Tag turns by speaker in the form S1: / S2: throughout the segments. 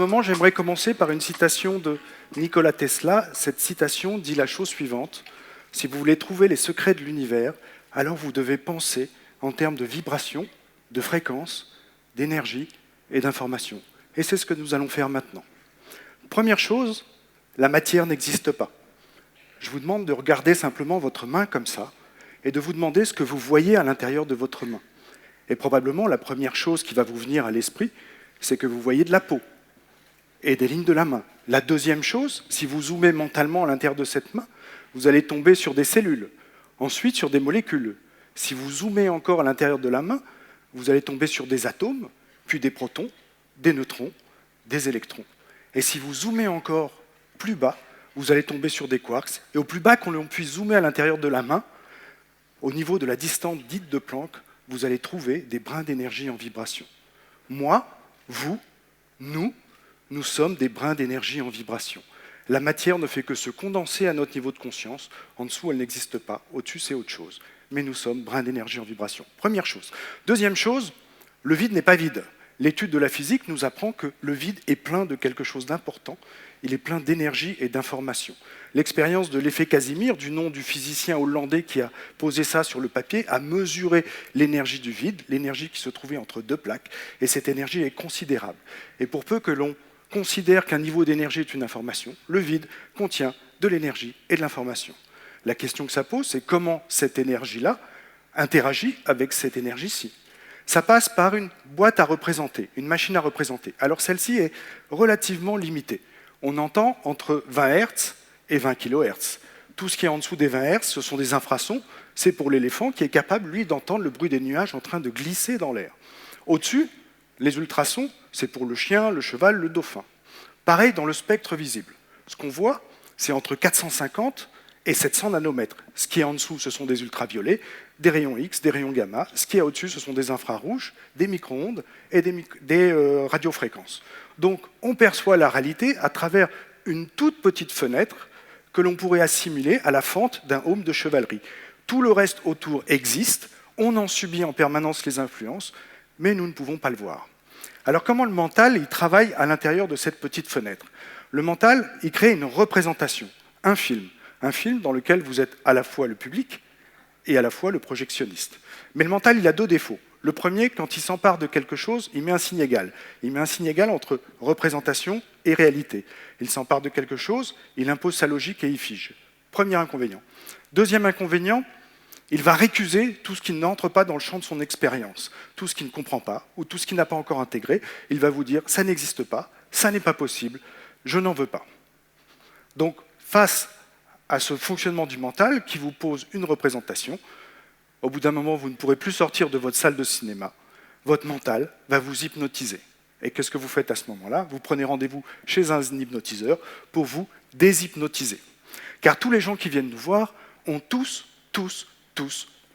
S1: moment, j'aimerais commencer par une citation de Nikola Tesla. Cette citation dit la chose suivante. Si vous voulez trouver les secrets de l'univers, alors vous devez penser en termes de vibration, de fréquence, d'énergie et d'information. Et c'est ce que nous allons faire maintenant. Première chose, la matière n'existe pas. Je vous demande de regarder simplement votre main comme ça et de vous demander ce que vous voyez à l'intérieur de votre main. Et probablement, la première chose qui va vous venir à l'esprit, c'est que vous voyez de la peau et des lignes de la main. La deuxième chose, si vous zoomez mentalement à l'intérieur de cette main, vous allez tomber sur des cellules, ensuite sur des molécules. Si vous zoomez encore à l'intérieur de la main, vous allez tomber sur des atomes, puis des protons, des neutrons, des électrons. Et si vous zoomez encore plus bas, vous allez tomber sur des quarks. Et au plus bas qu'on puisse zoomer à l'intérieur de la main, au niveau de la distance dite de Planck, vous allez trouver des brins d'énergie en vibration. Moi, vous, nous sommes des brins d'énergie en vibration. La matière ne fait que se condenser à notre niveau de conscience. En dessous, elle n'existe pas. Au-dessus, c'est autre chose. Mais nous sommes brins d'énergie en vibration. Première chose. Deuxième chose, le vide n'est pas vide. L'étude de la physique nous apprend que le vide est plein de quelque chose d'important. Il est plein d'énergie et d'information. L'expérience de l'effet Casimir, du nom du physicien hollandais qui a posé ça sur le papier, a mesuré l'énergie du vide, l'énergie qui se trouvait entre deux plaques, et cette énergie est considérable. Et pour peu que l'on considère qu'un niveau d'énergie est une information, le vide contient de l'énergie et de l'information. La question que ça pose, c'est comment cette énergie-là interagit avec cette énergie-ci. Ça passe par une boîte à représenter, une machine à représenter. Alors celle-ci est relativement limitée. On entend entre 20 Hz et 20 kHz. Tout ce qui est en dessous des 20 Hz, ce sont des infrasons. C'est pour l'éléphant qui est capable, lui, d'entendre le bruit des nuages en train de glisser dans l'air. Au-dessus, les ultrasons, c'est pour le chien, le cheval, le dauphin. Pareil dans le spectre visible. Ce qu'on voit, c'est entre 450 et 700 nanomètres. Ce qui est en dessous, ce sont des ultraviolets, des rayons X, des rayons gamma. Ce qui est au-dessus, ce sont des infrarouges, des micro-ondes et des radiofréquences. Donc, on perçoit la réalité à travers une toute petite fenêtre que l'on pourrait assimiler à la fente d'un aume de chevalerie. Tout le reste autour existe, on en subit en permanence les influences, mais nous ne pouvons pas le voir. Alors, comment le mental il travaille à l'intérieur de cette petite fenêtre? Le mental, il crée une représentation, un film dans lequel vous êtes à la fois le public et à la fois le projectionniste. Mais le mental, il a deux défauts. Le premier, quand il s'empare de quelque chose, il met un signe égal. Il met un signe égal entre représentation et réalité. Il s'empare de quelque chose, il impose sa logique et il fige. Premier inconvénient. Deuxième inconvénient, il va récuser tout ce qui n'entre pas dans le champ de son expérience, tout ce qu'il ne comprend pas ou tout ce qu'il n'a pas encore intégré. Il va vous dire « ça n'existe pas, ça n'est pas possible, je n'en veux pas ». Donc, face à ce fonctionnement du mental qui vous pose une représentation, au bout d'un moment, vous ne pourrez plus sortir de votre salle de cinéma. Votre mental va vous hypnotiser. Et qu'est-ce que vous faites à ce moment-là? Vous prenez rendez-vous chez un hypnotiseur pour vous déshypnotiser. Car tous les gens qui viennent nous voir ont tous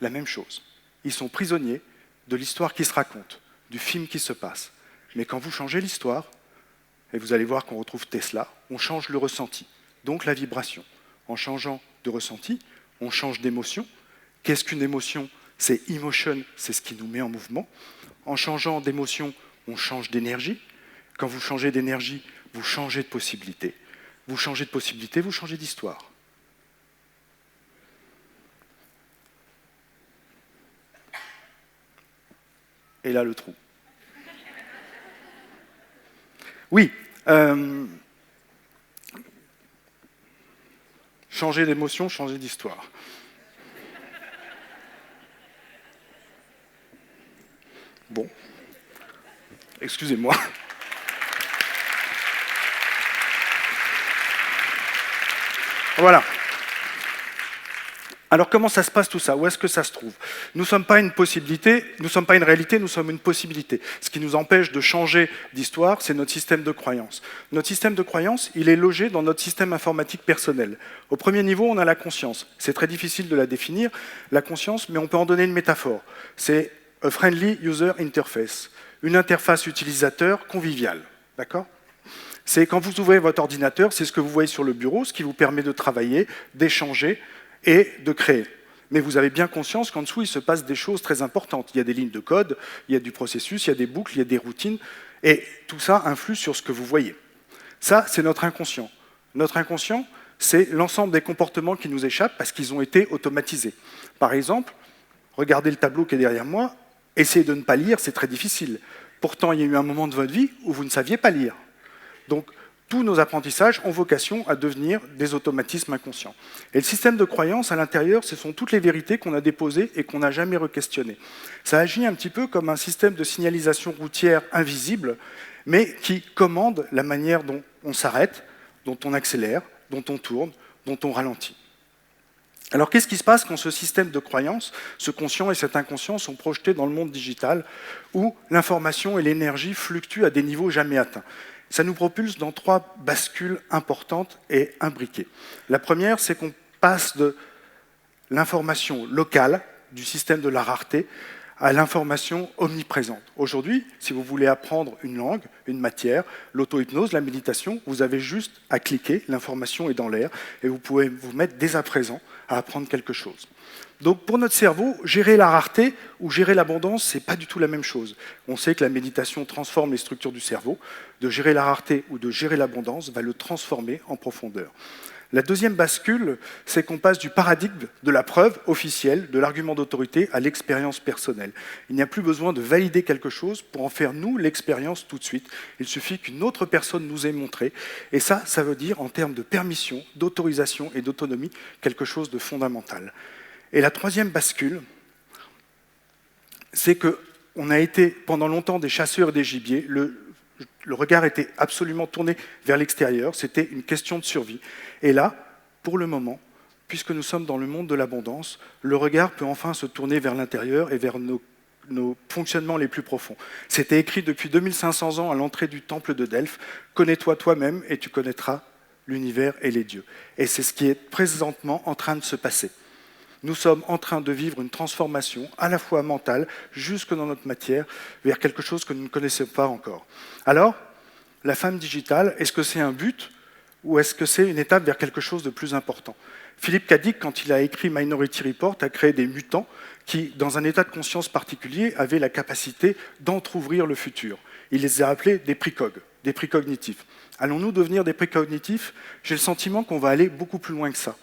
S1: la même chose. Ils sont prisonniers de l'histoire qui se raconte, du film qui se passe. Mais quand vous changez l'histoire, et vous allez voir qu'on retrouve Tesla, on change le ressenti, donc la vibration. En changeant de ressenti, on change d'émotion. Qu'est-ce qu'une émotion? C'est emotion, c'est ce qui nous met en mouvement. En changeant d'émotion, on change d'énergie. Quand vous changez d'énergie, vous changez de possibilité. Vous changez de possibilité, vous changez d'histoire. Et là, le trou. Oui. Changer d'émotion, changer d'histoire. Bon. Excusez-moi. Voilà. Alors comment ça se passe tout ça? Où est-ce que ça se trouve? Nous ne sommes pas une possibilité, nous ne sommes pas une réalité, nous sommes une possibilité. Ce qui nous empêche de changer d'histoire, c'est notre système de croyance. Notre système de croyance, il est logé dans notre système informatique personnel. Au premier niveau, on a la conscience. C'est très difficile de la définir, la conscience, mais on peut en donner une métaphore. C'est a friendly user interface, une interface utilisateur conviviale. D'accord? C'est quand vous ouvrez votre ordinateur, c'est ce que vous voyez sur le bureau, ce qui vous permet de travailler, d'échanger, et de créer. Mais vous avez bien conscience qu'en dessous, il se passe des choses très importantes. Il y a des lignes de code, il y a du processus, il y a des boucles, il y a des routines, et tout ça influe sur ce que vous voyez. Ça, c'est notre inconscient. Notre inconscient, c'est l'ensemble des comportements qui nous échappent parce qu'ils ont été automatisés. Par exemple, regardez le tableau qui est derrière moi, essayez de ne pas lire, c'est très difficile. Pourtant, il y a eu un moment de votre vie où vous ne saviez pas lire. Donc, tous nos apprentissages ont vocation à devenir des automatismes inconscients. Et le système de croyance, à l'intérieur, ce sont toutes les vérités qu'on a déposées et qu'on n'a jamais re-questionnées. Ça agit un petit peu comme un système de signalisation routière invisible, mais qui commande la manière dont on s'arrête, dont on accélère, dont on tourne, dont on ralentit. Alors qu'est-ce qui se passe quand ce système de croyance, ce conscient et cet inconscient sont projetés dans le monde digital, où l'information et l'énergie fluctuent à des niveaux jamais atteints? Ça nous propulse dans 3 bascules importantes et imbriquées. La première, c'est qu'on passe de l'information locale, du système de la rareté, à l'information omniprésente. Aujourd'hui, si vous voulez apprendre une langue, une matière, l'auto-hypnose, la méditation, vous avez juste à cliquer, l'information est dans l'air, et vous pouvez vous mettre dès à présent à apprendre quelque chose. Donc pour notre cerveau, gérer la rareté ou gérer l'abondance, ce n'est pas du tout la même chose. On sait que la méditation transforme les structures du cerveau. De gérer la rareté ou de gérer l'abondance va le transformer en profondeur. La deuxième bascule, c'est qu'on passe du paradigme de la preuve officielle, de l'argument d'autorité, à l'expérience personnelle. Il n'y a plus besoin de valider quelque chose pour en faire, nous, l'expérience tout de suite. Il suffit qu'une autre personne nous ait montré. Et ça veut dire, en termes de permission, d'autorisation et d'autonomie, quelque chose de fondamental. Et la troisième bascule, c'est qu'on a été pendant longtemps des chasseurs et des gibiers. Le regard était absolument tourné vers l'extérieur, c'était une question de survie. Et là, pour le moment, puisque nous sommes dans le monde de l'abondance, le regard peut enfin se tourner vers l'intérieur et vers nos fonctionnements les plus profonds. C'était écrit depuis 2500 ans à l'entrée du temple de Delphes, « Connais-toi toi-même et tu connaîtras l'univers et les dieux ». Et c'est ce qui est présentement en train de se passer. Nous sommes en train de vivre une transformation à la fois mentale, jusque dans notre matière, vers quelque chose que nous ne connaissons pas encore. Alors, la femme digitale, est-ce que c'est un but ou est-ce que c'est une étape vers quelque chose de plus important? Philippe Cadic, quand il a écrit Minority Report, a créé des mutants qui, dans un état de conscience particulier, avaient la capacité d'entrouvrir le futur. Il les a appelés des précogs, des précognitifs. Allons-nous devenir des précognitifs? J'ai le sentiment qu'on va aller beaucoup plus loin que ça.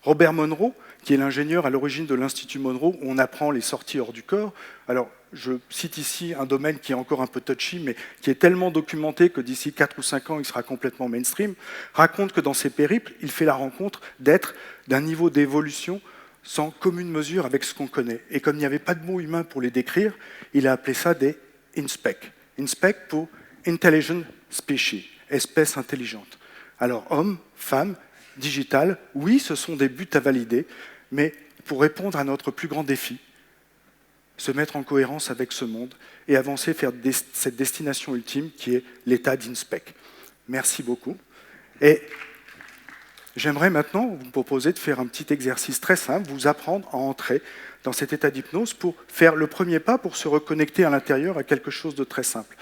S1: Robert Monroe, qui est l'ingénieur à l'origine de l'Institut Monroe, où on apprend les sorties hors du corps. Alors, je cite ici un domaine qui est encore un peu touchy, mais qui est tellement documenté que d'ici 4 ou 5 ans, il sera complètement mainstream, raconte que dans ses périples, il fait la rencontre d'êtres d'un niveau d'évolution sans commune mesure avec ce qu'on connaît. Et comme il n'y avait pas de mots humains pour les décrire, il a appelé ça des InSpec. InSpec pour Intelligent Species, espèce intelligente. Alors, homme, femme, digital, oui, ce sont des buts à valider, mais pour répondre à notre plus grand défi, se mettre en cohérence avec ce monde et avancer vers cette destination ultime qui est l'état d'InSpec. Merci beaucoup. Et j'aimerais maintenant vous proposer de faire un petit exercice très simple, vous apprendre à entrer dans cet état d'hypnose pour faire le premier pas pour se reconnecter à l'intérieur à quelque chose de très simple.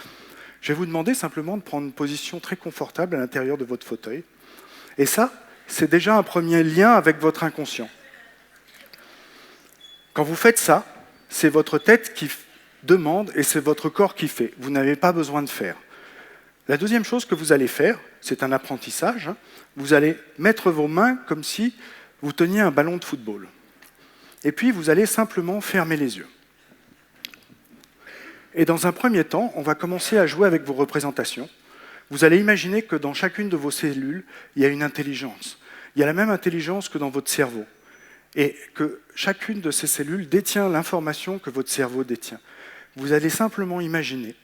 S1: Je vais vous demander simplement de prendre une position très confortable à l'intérieur de votre fauteuil. Et ça, c'est déjà un premier lien avec votre inconscient. Quand vous faites ça, c'est votre tête qui demande et c'est votre corps qui fait. Vous n'avez pas besoin de faire. La deuxième chose que vous allez faire, c'est un apprentissage. Vous allez mettre vos mains comme si vous teniez un ballon de football. Et puis, vous allez simplement fermer les yeux. Et dans un premier temps, on va commencer à jouer avec vos représentations. Vous allez imaginer que dans chacune de vos cellules, il y a une intelligence. Il y a la même intelligence que dans votre cerveau. Et que chacune de ces cellules détient l'information que votre cerveau détient. Vous allez simplement imaginer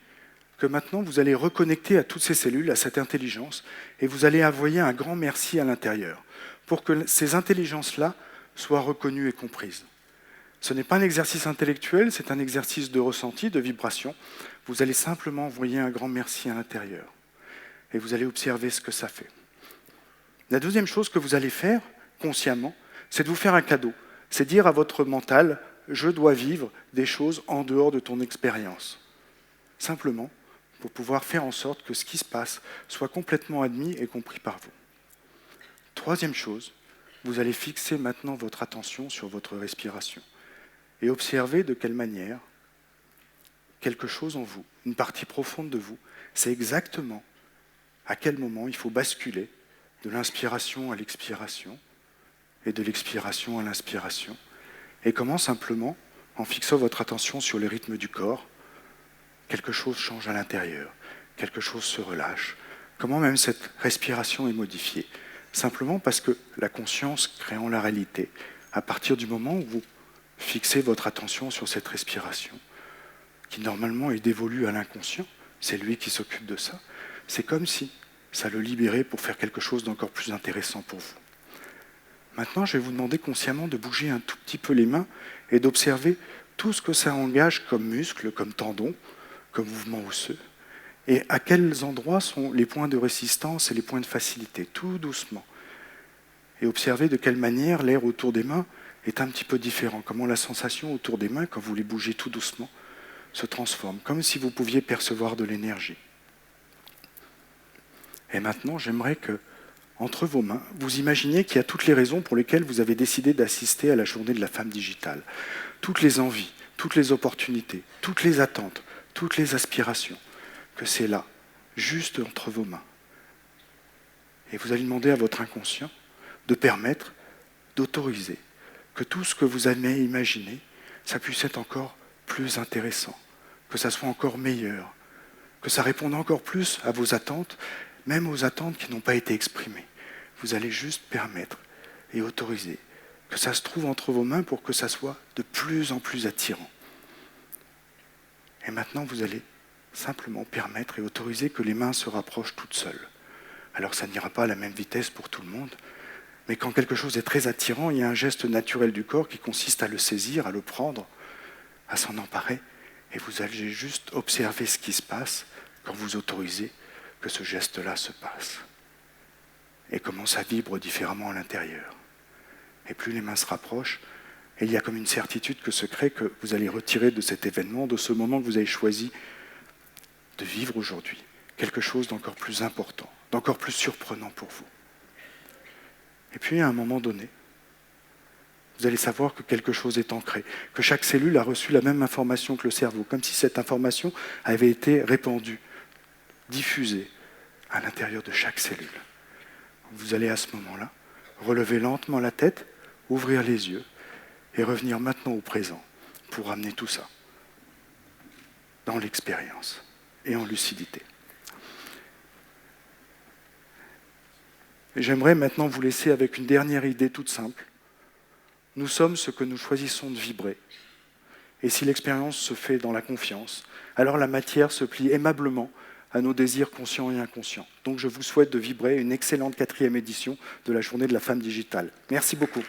S1: que maintenant, vous allez reconnecter à toutes ces cellules, à cette intelligence, et vous allez envoyer un grand merci à l'intérieur, pour que ces intelligences-là soient reconnues et comprises. Ce n'est pas un exercice intellectuel, c'est un exercice de ressenti, de vibration. Vous allez simplement envoyer un grand merci à l'intérieur. Et vous allez observer ce que ça fait. La deuxième chose que vous allez faire, consciemment, c'est de vous faire un cadeau. C'est dire à votre mental, je dois vivre des choses en dehors de ton expérience. Simplement, pour pouvoir faire en sorte que ce qui se passe soit complètement admis et compris par vous. Troisième chose, vous allez fixer maintenant votre attention sur votre respiration et observer de quelle manière quelque chose en vous, une partie profonde de vous, sait exactement à quel moment il faut basculer de l'inspiration à l'expiration et de l'expiration à l'inspiration, et comment simplement, en fixant votre attention sur les rythmes du corps, quelque chose change à l'intérieur, quelque chose se relâche, comment même cette respiration est modifiée, simplement parce que la conscience créant la réalité, à partir du moment où vous fixez votre attention sur cette respiration, qui normalement est dévolue à l'inconscient, c'est lui qui s'occupe de ça, c'est comme si ça le libérait pour faire quelque chose d'encore plus intéressant pour vous. Maintenant, je vais vous demander consciemment de bouger un tout petit peu les mains et d'observer tout ce que ça engage comme muscles, comme tendons, comme mouvements osseux, et à quels endroits sont les points de résistance et les points de facilité, tout doucement. Et observez de quelle manière l'air autour des mains est un petit peu différent, comment la sensation autour des mains, quand vous les bougez tout doucement, se transforme, comme si vous pouviez percevoir de l'énergie. Et maintenant, j'aimerais que, entre vos mains, vous imaginiez qu'il y a toutes les raisons pour lesquelles vous avez décidé d'assister à la journée de la femme digitale. Toutes les envies, toutes les opportunités, toutes les attentes, toutes les aspirations, que c'est là, juste entre vos mains. Et vous allez demander à votre inconscient de permettre, d'autoriser que tout ce que vous avez imaginé, ça puisse être encore plus intéressant, que ça soit encore meilleur, que ça réponde encore plus à vos attentes, même aux attentes qui n'ont pas été exprimées. Vous allez juste permettre et autoriser que ça se trouve entre vos mains pour que ça soit de plus en plus attirant. Et maintenant, vous allez simplement permettre et autoriser que les mains se rapprochent toutes seules. Alors ça n'ira pas à la même vitesse pour tout le monde, mais quand quelque chose est très attirant, il y a un geste naturel du corps qui consiste à le saisir, à le prendre, à s'en emparer, et vous allez juste observer ce qui se passe quand vous autorisez que ce geste-là se passe. Et comment ça vibre différemment à l'intérieur. Et plus les mains se rapprochent, et il y a comme une certitude que se crée que vous allez retirer de cet événement, de ce moment que vous avez choisi de vivre aujourd'hui, quelque chose d'encore plus important, d'encore plus surprenant pour vous. Et puis à un moment donné, vous allez savoir que quelque chose est ancré, que chaque cellule a reçu la même information que le cerveau, comme si cette information avait été répandue, diffusée à l'intérieur de chaque cellule. Vous allez à ce moment-là relever lentement la tête, ouvrir les yeux et revenir maintenant au présent pour ramener tout ça dans l'expérience et en lucidité. Et j'aimerais maintenant vous laisser avec une dernière idée toute simple. Nous sommes ce que nous choisissons de vibrer. Et si l'expérience se fait dans la confiance, alors la matière se plie aimablement à nos désirs conscients et inconscients. Donc je vous souhaite de vibrer une excellente 4e édition de la Journée de la Femme digitale. Merci beaucoup.